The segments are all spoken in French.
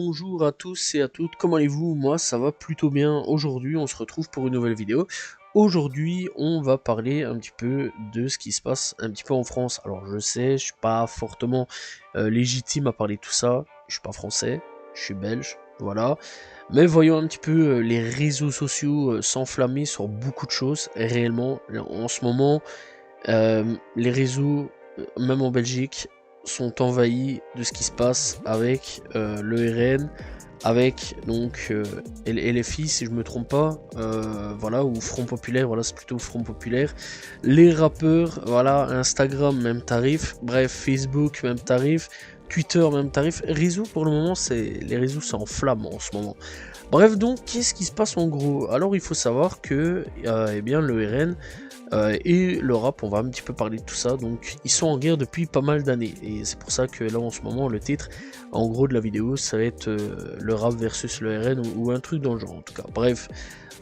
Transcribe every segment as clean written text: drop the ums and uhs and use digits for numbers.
bonjour à tous et à toutes, comment allez-vous? Moi ça va plutôt bien. Aujourd'hui on se retrouve pour une nouvelle vidéo. Aujourd'hui on va parler un petit peu de ce qui se passe un petit peu en France. Alors je sais, je suis pas fortement légitime à parler de tout ça, je suis pas français, je suis belge, voilà. Mais voyons un petit peu les réseaux sociaux s'enflammer sur beaucoup de choses, réellement, en ce moment. Les réseaux, même en Belgique, sont envahis de ce qui se passe avec le RN, avec donc LFI si je me trompe pas, voilà, ou Front Populaire, voilà, c'est plutôt Front Populaire. Les rappeurs, voilà, Instagram même tarif, bref, Facebook même tarif, Twitter même tarif. Réseau pour le moment, les réseaux s'enflamment en ce moment. Bref, donc qu'est-ce qui se passe en gros? Alors il faut savoir que eh bien le RN et le rap, on va un petit peu parler de tout ça, donc ils sont en guerre depuis pas mal d'années, et c'est pour ça que là en ce moment le titre, en gros de la vidéo, ça va être le rap versus le RN, ou un truc dans le genre en tout cas, bref.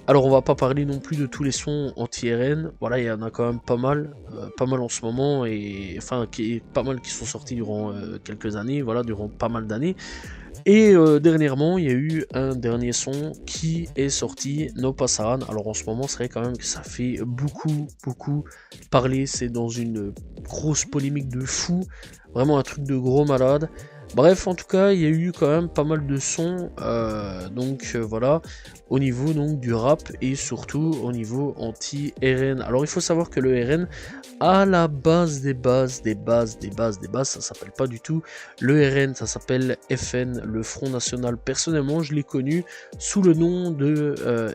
Alors on va pas parler non plus de tous les sons anti-RN, voilà, il y en a quand même pas mal en ce moment, et enfin pas mal qui sont sortis durant quelques années, voilà, durant pas mal d'années. Et dernièrement, il y a eu un dernier son qui est sorti, No Pasaran. Alors en ce moment, c'est vrai quand même que ça fait beaucoup parler. C'est dans une grosse polémique de fou. Vraiment un truc de gros malade. Bref, en tout cas, il y a eu quand même pas mal de sons, voilà, au niveau donc du rap et surtout au niveau anti-RN. Alors il faut savoir que le RN, à la base des bases, ça s'appelle pas du tout le RN, ça s'appelle FN, le Front National. Personnellement, je l'ai connu sous le nom de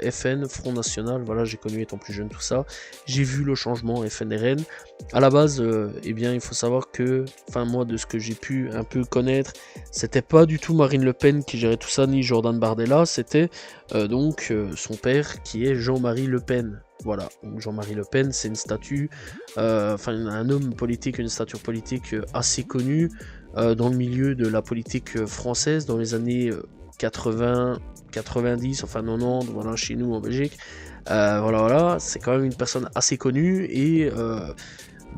FN, Front National. Voilà, j'ai connu étant plus jeune tout ça. J'ai vu le changement FN-RN. À la base, eh bien, il faut savoir que, enfin moi, de ce que j'ai pu un peu connaître, c'était pas du tout Marine Le Pen qui gérait tout ça, ni Jordan Bardella, c'était son père qui est Jean-Marie Le Pen. Voilà, donc Jean-Marie Le Pen, c'est une statue, un homme politique, une stature politique assez connue dans le milieu de la politique française dans les années 80, 90, enfin 90, voilà, chez nous en Belgique. Voilà, c'est quand même une personne assez connue et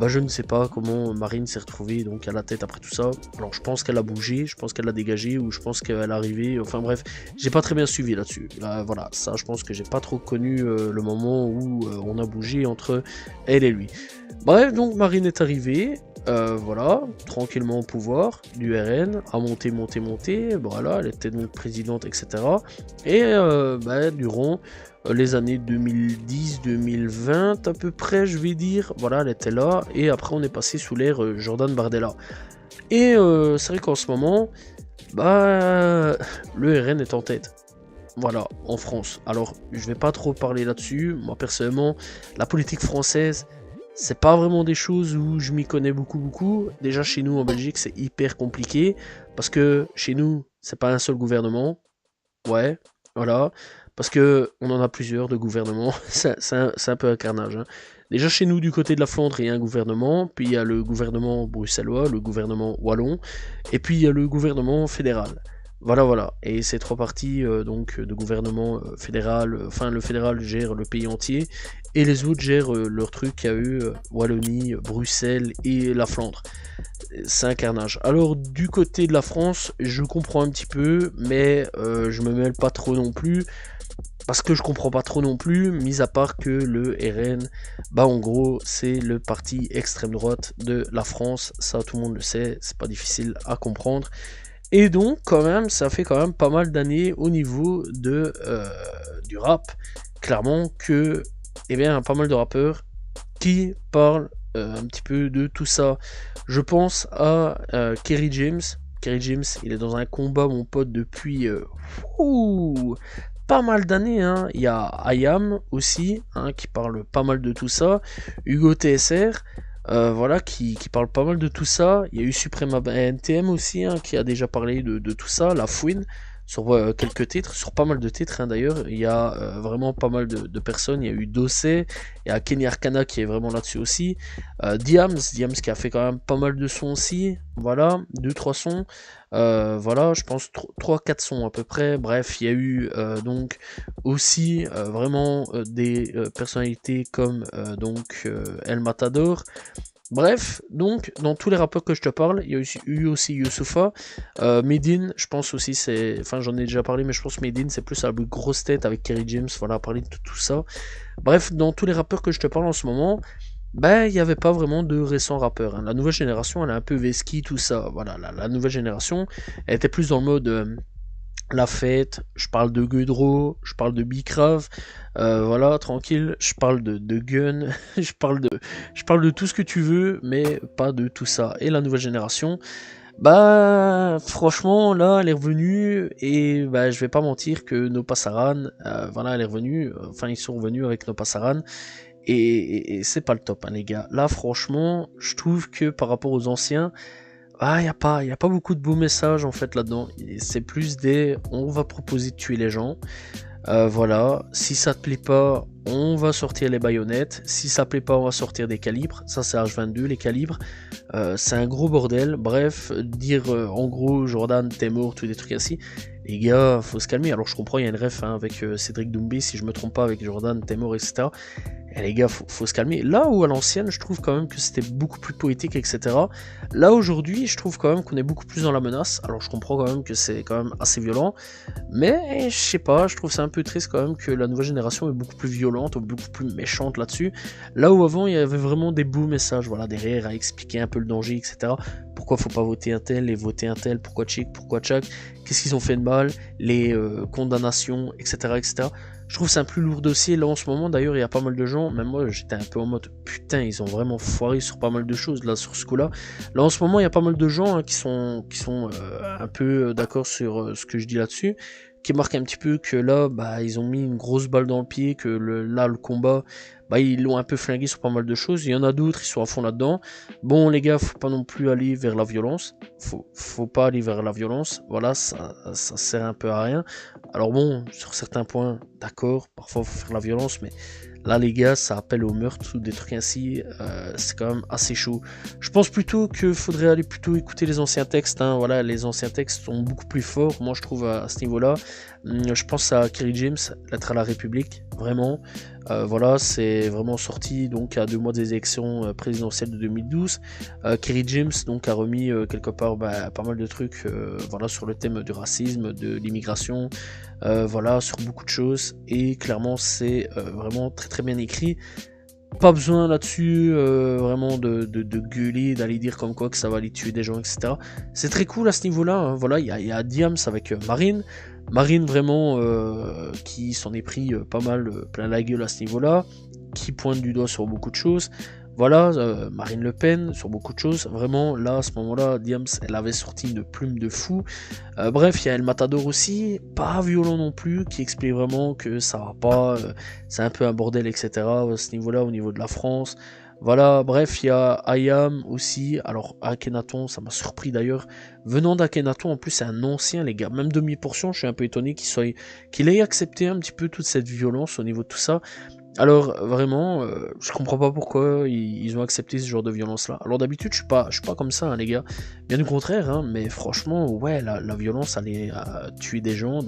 je ne sais pas comment Marine s'est retrouvée donc à la tête après tout ça. Alors je pense qu'elle a bougé, je pense qu'elle a dégagé, ou je pense qu'elle est arrivée, enfin bref, j'ai pas très bien suivi là-dessus. Voilà, ça je pense que j'ai pas trop connu le moment où on a bougé entre elle et lui. Bref, donc Marine est arrivée, voilà, tranquillement au pouvoir du RN, a monté, voilà, elle était donc présidente, etc. Et durant les années 2010-2020 à peu près, je vais dire, voilà, elle était là, et après on est passé sous l'ère Jordan Bardella. Et c'est vrai qu'en ce moment, le RN est en tête. Voilà, en France. Alors, je vais pas trop parler là-dessus. Moi, personnellement, la politique française, c'est pas vraiment des choses où je m'y connais beaucoup. Déjà, chez nous, en Belgique, c'est hyper compliqué. Parce que chez nous, c'est pas un seul gouvernement. Ouais, voilà. Parce que on en a plusieurs de gouvernements. C'est un peu un carnage, hein. Déjà, chez nous, du côté de la Flandre, il y a un gouvernement. Puis il y a le gouvernement bruxellois, le gouvernement wallon. Et puis il y a le gouvernement fédéral. Voilà. Et ces trois parties de gouvernement fédéral, le fédéral gère le pays entier, et les autres gèrent leur truc à eux, Wallonie, Bruxelles et la Flandre. C'est un carnage. Alors du côté de la France, je comprends un petit peu, mais je me mêle pas trop non plus, parce que je comprends pas trop non plus, mis à part que le RN, en gros, c'est le parti extrême droite de la France, ça tout le monde le sait, c'est pas difficile à comprendre. Et donc, quand même, ça fait quand même pas mal d'années au niveau du rap, clairement, que, pas mal de rappeurs qui parlent un petit peu de tout ça. Je pense à Kerry James. Kerry James, il est dans un combat, mon pote, depuis pas mal d'années, hein. Il y a IAM aussi, hein, qui parle pas mal de tout ça. Hugo TSR, voilà, qui parle pas mal de tout ça. Il y a eu Suprema NTM aussi, hein, qui a déjà parlé de tout ça. La Fouine, sur quelques titres, sur pas mal de titres, hein, d'ailleurs. Il y a vraiment pas mal de personnes. Il y a eu Dossé, il y a Kenny Arcana qui est vraiment là-dessus aussi. Diams qui a fait quand même pas mal de sons aussi. Voilà, 2-3 sons. Voilà, je pense 3-4 sons à peu près. Bref, il y a eu donc aussi vraiment des personnalités comme El Matador. Bref, donc, dans tous les rappeurs que je te parle, il y a eu aussi Youssoupha, Medine, je pense aussi, enfin j'en ai déjà parlé, mais je pense Medine, c'est plus à la grosse tête avec Kerry James, voilà, parler de tout ça. Bref, dans tous les rappeurs que je te parle en ce moment, ben, il n'y avait pas vraiment de récents rappeurs, hein. La nouvelle génération, elle est un peu Veski, tout ça, voilà, la nouvelle génération, elle était plus dans le mode... la fête, je parle de Gudro, je parle de Bicrave, voilà, tranquille, je parle de Gun, je parle de tout ce que tu veux, mais pas de tout ça. Et la nouvelle génération, bah, franchement, là, elle est revenue, et bah, je vais pas mentir que No Passaran, voilà, elle est revenue, enfin, ils sont revenus avec No Passaran, et c'est pas le top, hein, les gars. Là, franchement, je trouve que par rapport aux anciens, ah, y a pas beaucoup de beaux messages en fait là-dedans. C'est plus des on va proposer de tuer les gens. Voilà, si ça te plaît pas, on va sortir les baïonnettes. Si ça plaît pas, on va sortir des calibres. Ça, c'est H22, les calibres. C'est un gros bordel. Bref, dire en gros Jordan, t'es mort, tous des trucs ainsi. Les gars, faut se calmer. Alors, je comprends, il y a une ref hein, avec Cédric Doumbé, si je me trompe pas, avec Jordan, t'es mort, etc. Et les gars, faut se calmer. Là où à l'ancienne, je trouve quand même que c'était beaucoup plus poétique, etc. Là aujourd'hui, je trouve quand même qu'on est beaucoup plus dans la menace. Alors je comprends quand même que c'est quand même assez violent. Mais je sais pas, je trouve ça un peu triste quand même que la nouvelle génération est beaucoup plus violente, ou beaucoup plus méchante là-dessus. Là où avant, il y avait vraiment des beaux messages, voilà, derrière, à expliquer un peu le danger, etc. Pourquoi faut pas voter un tel et voter un tel, pourquoi Chic, pourquoi Chak, qu'est-ce qu'ils ont fait de mal, les condamnations, etc., etc. Je trouve que c'est un plus lourd dossier. Là en ce moment, d'ailleurs, il y a pas mal de gens, même moi j'étais un peu en mode putain, ils ont vraiment foiré sur pas mal de choses là sur ce coup-là. Là en ce moment, il y a pas mal de gens hein, qui sont un peu d'accord sur ce que je dis là-dessus, qui marquent un petit peu que là, bah, ils ont mis une grosse balle dans le pied, que là, le combat, bah, ils l'ont un peu flingué sur pas mal de choses. Il y en a d'autres, ils sont à fond là-dedans. Bon, les gars, faut pas non plus aller vers la violence. Faut pas aller vers la violence. Voilà, ça sert un peu à rien. Alors bon, sur certains points, d'accord, parfois faut faire la violence, mais là les gars, ça appelle au meurtre ou des trucs ainsi, c'est quand même assez chaud. Je pense plutôt qu'il faudrait aller plutôt écouter les anciens textes, hein. Voilà, les anciens textes sont beaucoup plus forts, moi je trouve à ce niveau-là. Je pense à Kerry James, Lettre à la République, vraiment. Voilà, c'est vraiment sorti donc à 2 mois des élections présidentielles de 2012. Kerry James donc a remis quelque part bah, pas mal de trucs voilà, sur le thème du racisme, de l'immigration, voilà, sur beaucoup de choses. Et clairement, c'est vraiment très très bien écrit. Pas besoin là-dessus vraiment de gueuler, d'aller dire comme quoi que ça va aller tuer des gens, etc. C'est très cool à ce niveau-là, hein. Voilà, il y a Diams avec Marine. Marine vraiment qui s'en est pris pas mal plein la gueule à ce niveau-là, qui pointe du doigt sur beaucoup de choses. Voilà, Marine Le Pen sur beaucoup de choses. Vraiment, là, à ce moment-là, Diams, elle avait sorti une plume de fou. Bref, il y a El Matador aussi, pas violent non plus, qui explique vraiment que ça va pas, c'est un peu un bordel, etc. à ce niveau-là, au niveau de la France. Voilà, bref, il y a Ayam aussi. Alors, Akhenaton, ça m'a surpris d'ailleurs. Venant d'Akhenaton, en plus, c'est un ancien, les gars. Même demi-portion, je suis un peu étonné qu'il ait accepté un petit peu toute cette violence au niveau de tout ça. Alors vraiment, je comprends pas pourquoi ils ont accepté ce genre de violence-là. Alors d'habitude, je suis pas comme ça, hein, les gars. Bien au contraire, hein, mais franchement, ouais, la violence, aller tuer des gens,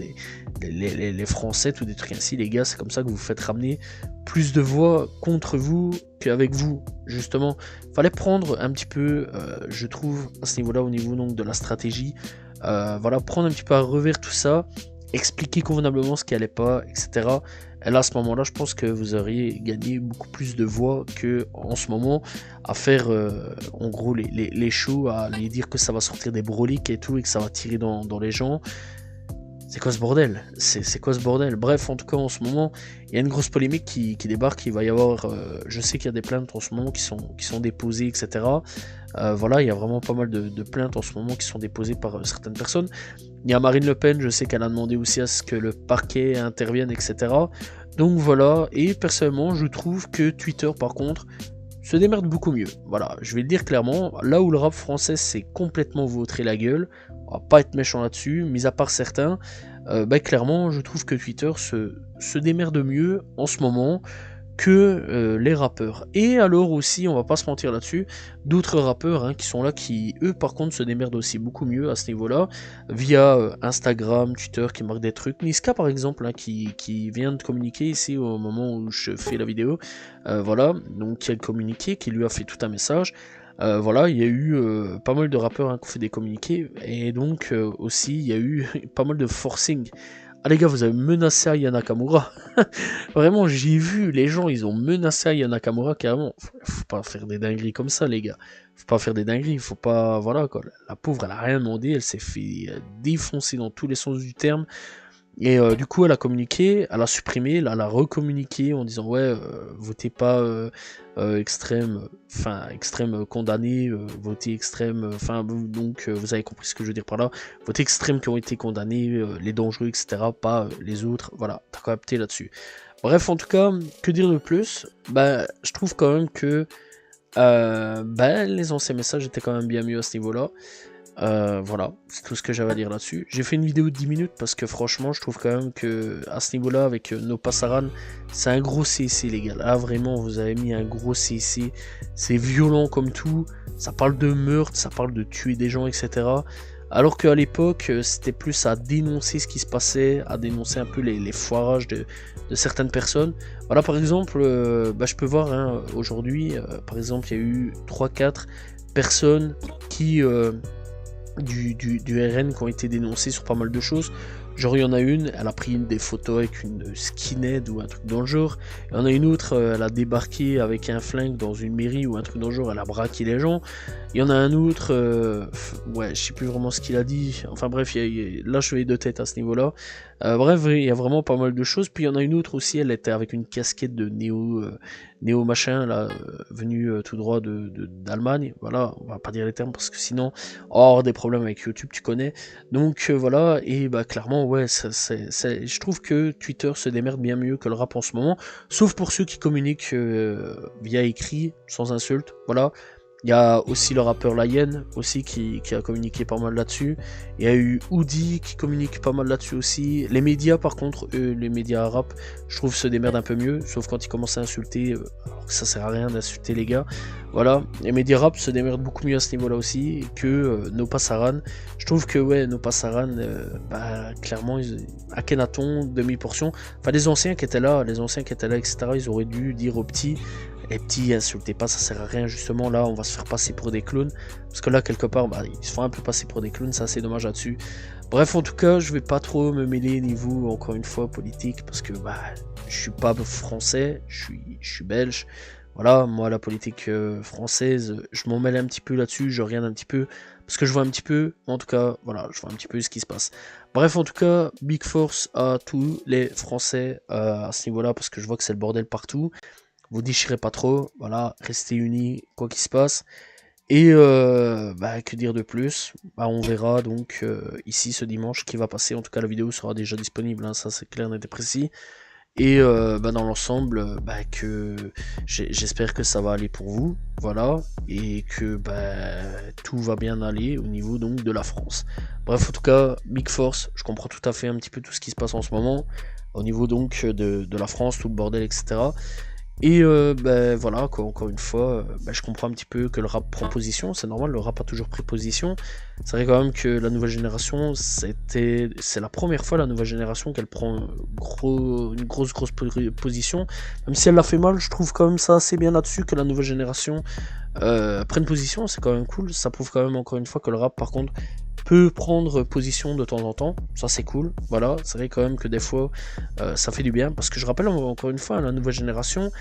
les Français, tout des trucs ainsi, les gars, c'est comme ça que vous faites ramener plus de voix contre vous qu'avec vous. Justement, fallait prendre un petit peu, je trouve, à ce niveau-là, au niveau donc de la stratégie, voilà, prendre un petit peu à revers tout ça, expliquer convenablement ce qui allait pas, etc. Et là, à ce moment-là, je pense que vous auriez gagné beaucoup plus de voix que en ce moment à faire, en gros, les shows, à les dire que ça va sortir des broliques et tout, et que ça va tirer dans les gens. C'est quoi ce bordel? C'est quoi ce bordel? Bref, en tout cas, en ce moment, il y a une grosse polémique qui débarque. Il va y avoir, je sais qu'il y a des plaintes en ce moment qui sont déposées, etc. Voilà, il y a vraiment pas mal de plaintes en ce moment qui sont déposées par certaines personnes. Il y a Marine Le Pen, je sais qu'elle a demandé aussi à ce que le parquet intervienne, etc. Donc voilà, et personnellement, je trouve que Twitter, par contre, se démerde beaucoup mieux. Voilà, je vais le dire clairement, là où le rap français s'est complètement vautré la gueule, on va pas être méchant là-dessus, mis à part certains, bah clairement, je trouve que Twitter se démerde mieux en ce moment que les rappeurs. Et alors aussi, on va pas se mentir là-dessus, d'autres rappeurs hein, qui sont là, qui eux par contre se démerdent aussi beaucoup mieux à ce niveau-là, via Instagram, Twitter, qui marquent des trucs. Niska par exemple, hein, qui vient de communiquer ici au moment où je fais la vidéo, voilà, donc qui a communiqué, qui lui a fait tout un message. Voilà, il y a eu pas mal de rappeurs hein, qui ont fait des communiqués, et donc aussi il y a eu pas mal de forcing. Ah les gars, vous avez menacé Aya Nakamura. Vraiment, j'ai vu, les gens, ils ont menacé Aya Nakamura carrément. Faut pas faire des dingueries comme ça, les gars. Faut pas faire des dingueries, faut pas... Voilà, quoi. La pauvre, elle a rien demandé, elle s'est fait défoncer dans tous les sens du terme. Et du coup, elle a communiqué, elle a supprimé, là, elle a recommuniqué en disant ouais, votez pas extrême, enfin extrême condamné, votez extrême, enfin donc vous avez compris ce que je veux dire par là, votez extrême qui ont été condamnés, les dangereux, etc., pas les autres, voilà, t'as capté là-dessus. Bref, en tout cas, que dire de plus? Bah, je trouve quand même que bah, les anciens messages étaient quand même bien mieux à ce niveau-là. Voilà, c'est tout ce que j'avais à dire là-dessus. J'ai fait une vidéo de 10 minutes parce que franchement, je trouve quand même que à ce niveau-là, avec No Passaran, c'est un gros CC, les gars. Là, vraiment, vous avez mis un gros CC. C'est violent comme tout. Ça parle de meurtre, ça parle de tuer des gens, etc. Alors qu'à l'époque, c'était plus à dénoncer ce qui se passait, à dénoncer un peu les foirages de certaines personnes. Voilà, par exemple, bah, je peux voir hein, aujourd'hui, par exemple, il y a eu 3-4 personnes qui du RN qui ont été dénoncés sur pas mal de choses. Genre, il y en a une, elle a pris des photos avec une skinhead ou un truc dans le genre. Il y en a une autre, elle a débarqué avec un flingue dans une mairie ou un truc dans le genre, elle a braqué les gens. Il y en a un autre, ouais, je sais plus vraiment ce qu'il a dit. Enfin bref, là je suis de tête à ce niveau-là. Bref, il y a vraiment pas mal de choses. Puis il y en a une autre aussi, elle était avec une casquette de néo machin, là, venu tout droit d'Allemagne. Voilà, on va pas dire les termes parce que sinon, hors des problèmes avec YouTube, tu connais. Donc voilà, et bah clairement, ouais, je trouve que Twitter se démerde bien mieux que le rap en ce moment. Sauf pour ceux qui communiquent via écrit, sans insulte. Voilà. Il y a aussi le rappeur Lion aussi qui a communiqué pas mal là-dessus. Il y a eu Oudi qui communique pas mal là-dessus aussi. Les médias par contre, eux, les médias rap, je trouve se démerdent un peu mieux. Sauf quand ils commencent à insulter, alors que ça sert à rien d'insulter les gars. Voilà, les médias rap se démerdent beaucoup mieux à ce niveau-là aussi que No Passaran. Je trouve que ouais, No Passaran, bah clairement, Akhenaton, demi-portion. Enfin les anciens qui étaient là, etc. Ils auraient dû dire aux petits. Les petits, insultez pas, ça sert à rien, justement, là, on va se faire passer pour des clowns. Parce que là, quelque part, bah, ils se font un peu passer pour des clowns, ça, c'est dommage là-dessus. Bref, en tout cas, je vais pas trop me mêler niveau, encore une fois, politique, parce que, bah, je suis pas français, je suis belge. Voilà, moi, la politique française, je m'en mêle un petit peu là-dessus, je regarde un petit peu, parce que je vois un petit peu, en tout cas, voilà, je vois un petit peu ce qui se passe. Bref, en tout cas, big force à tous les Français à ce niveau-là, parce que je vois que c'est le bordel partout. Vous déchirez pas trop, voilà, restez unis, quoi qu'il se passe. Et bah, que dire de plus? Bah, on verra donc ici ce dimanche qui va passer. En tout cas, la vidéo sera déjà disponible, hein, ça c'est clair, net et précis. Et bah, dans l'ensemble, bah, que j'espère que ça va aller pour vous, voilà, et que bah, tout va bien aller au niveau donc de la France. Bref, en tout cas, big force, je comprends tout à fait un petit peu tout ce qui se passe en ce moment, au niveau donc de la France, tout le bordel, etc. Et ben voilà, quoi, encore une fois, je comprends un petit peu que le rap prend position, c'est normal, le rap a toujours pris position. C'est vrai quand même que la nouvelle génération, c'est la première fois la nouvelle génération qu'elle prend une grosse position. Même si elle l'a fait mal, je trouve quand même ça assez bien là-dessus que la nouvelle génération prenne position, c'est quand même cool. Ça prouve quand même encore une fois que le rap, par contre, peut prendre position de temps en temps, ça c'est cool, voilà, c'est vrai quand même que des fois ça fait du bien, parce que je rappelle encore une fois, la nouvelle génération,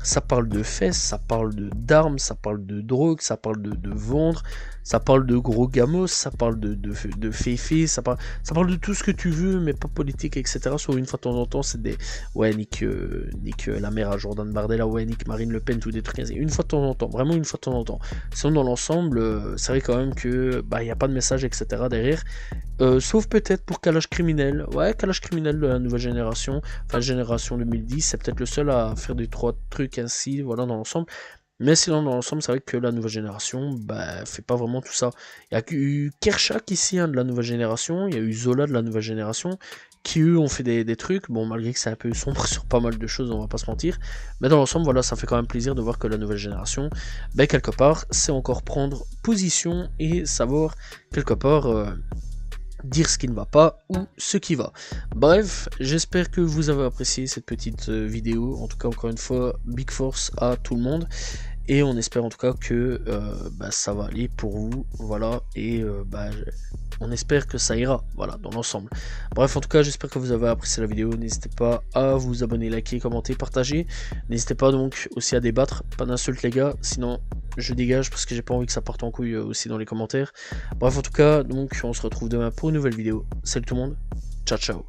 ça parle de fesses, ça parle d'armes, ça parle de drogue, ça parle de vendre, ça parle de gros gamos, ça parle de féfé, ça parle de tout ce que tu veux, mais pas politique, etc. Sauf une fois de temps en temps, c'est des ouais, nique la mère à Jordan Bardella, ouais, nique Marine Le Pen, tout des trucs ainsi. Une fois de temps en temps, vraiment une fois de temps en temps. Sinon, dans l'ensemble, c'est vrai quand même que bah, y a pas de message, etc. derrière. Sauf peut-être pour Kalash Criminel. Ouais, Kalash Criminel de la nouvelle génération, enfin génération 2010, c'est peut-être le seul à faire des trois trucs ainsi, voilà, dans l'ensemble. Mais sinon, dans l'ensemble, c'est vrai que la nouvelle génération, bah, fait pas vraiment tout ça. Il y a eu Kershak ici, hein, de la nouvelle génération, il y a eu Zola de la nouvelle génération, qui eux ont fait des trucs, bon malgré que c'est un peu sombre sur pas mal de choses, on va pas se mentir, mais dans l'ensemble voilà, ça fait quand même plaisir de voir que la nouvelle génération, ben quelque part, c'est encore prendre position et savoir quelque part dire ce qui ne va pas ou ce qui va. Bref, j'espère que vous avez apprécié cette petite vidéo, en tout cas encore une fois, big force à tout le monde. Et on espère en tout cas que ça va aller pour vous, voilà, et on espère que ça ira, voilà, dans l'ensemble. Bref, en tout cas, j'espère que vous avez apprécié la vidéo, n'hésitez pas à vous abonner, liker, commenter, partager, n'hésitez pas donc aussi à débattre, pas d'insultes les gars, sinon je dégage parce que j'ai pas envie que ça parte en couille aussi dans les commentaires. Bref, en tout cas, donc on se retrouve demain pour une nouvelle vidéo, salut tout le monde, ciao ciao.